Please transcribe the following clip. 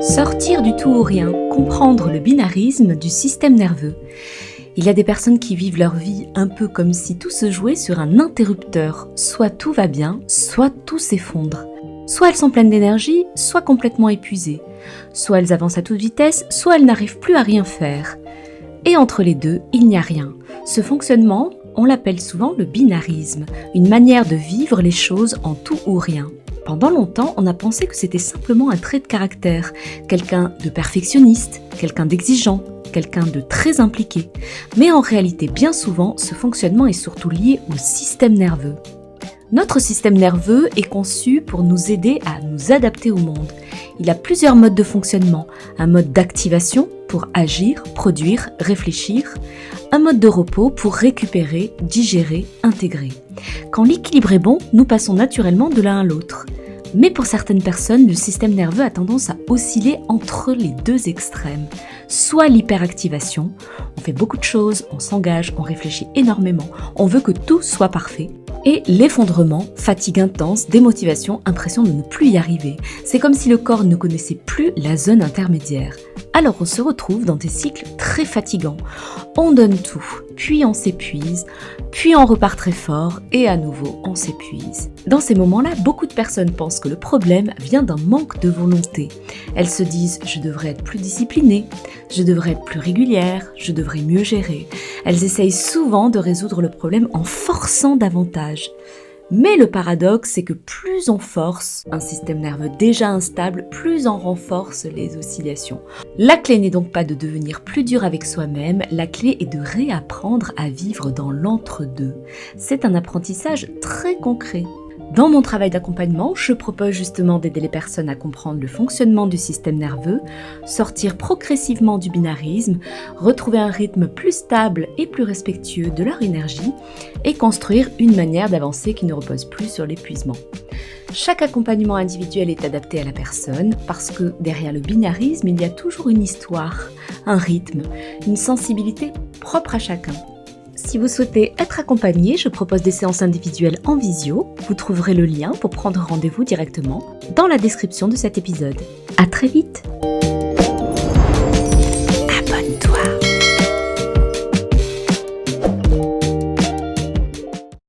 Sortir du tout ou rien, comprendre le binarisme du système nerveux. Il y a des personnes qui vivent leur vie un peu comme si tout se jouait sur un interrupteur. Soit tout va bien, soit tout s'effondre. Soit elles sont pleines d'énergie, soit complètement épuisées. Soit elles avancent à toute vitesse, soit elles n'arrivent plus à rien faire. Et entre les deux, il n'y a rien. Ce fonctionnement, on l'appelle souvent le binarisme, une manière de vivre les choses en tout ou rien. Pendant longtemps, on a pensé que c'était simplement un trait de caractère, quelqu'un de perfectionniste, quelqu'un d'exigeant, quelqu'un de très impliqué. Mais en réalité, bien souvent, ce fonctionnement est surtout lié au système nerveux. Notre système nerveux est conçu pour nous aider à nous adapter au monde. Il a plusieurs modes de fonctionnement. Un mode d'activation pour agir, produire, réfléchir. Un mode de repos pour récupérer, digérer, intégrer. Quand l'équilibre est bon, nous passons naturellement de l'un à l'autre. Mais pour certaines personnes, le système nerveux a tendance à osciller entre les deux extrêmes. Soit l'hyperactivation, on fait beaucoup de choses, on s'engage, on réfléchit énormément, on veut que tout soit parfait. Et l'effondrement, fatigue intense, démotivation, impression de ne plus y arriver. C'est comme si le corps ne connaissait plus la zone intermédiaire. Alors on se retrouve dans des cycles très fatigants. On donne tout, puis on s'épuise, puis on repart très fort et à nouveau on s'épuise. Dans ces moments-là, beaucoup de personnes pensent que le problème vient d'un manque de volonté. Elles se disent « je devrais être plus disciplinée, je devrais être plus régulière, je devrais mieux gérer ». Elles essayent souvent de résoudre le problème en forçant davantage. Mais le paradoxe, c'est que plus on force un système nerveux déjà instable, plus on renforce les oscillations. La clé n'est donc pas de devenir plus dur avec soi-même, la clé est de réapprendre à vivre dans l'entre-deux. C'est un apprentissage très concret. Dans mon travail d'accompagnement, je propose justement d'aider les personnes à comprendre le fonctionnement du système nerveux, sortir progressivement du binarisme, retrouver un rythme plus stable et plus respectueux de leur énergie et construire une manière d'avancer qui ne repose plus sur l'épuisement. Chaque accompagnement individuel est adapté à la personne parce que derrière le binarisme, il y a toujours une histoire, un rythme, une sensibilité propre à chacun. Si vous souhaitez être accompagné, je propose des séances individuelles en visio. Vous trouverez le lien pour prendre rendez-vous directement dans la description de cet épisode. À très vite!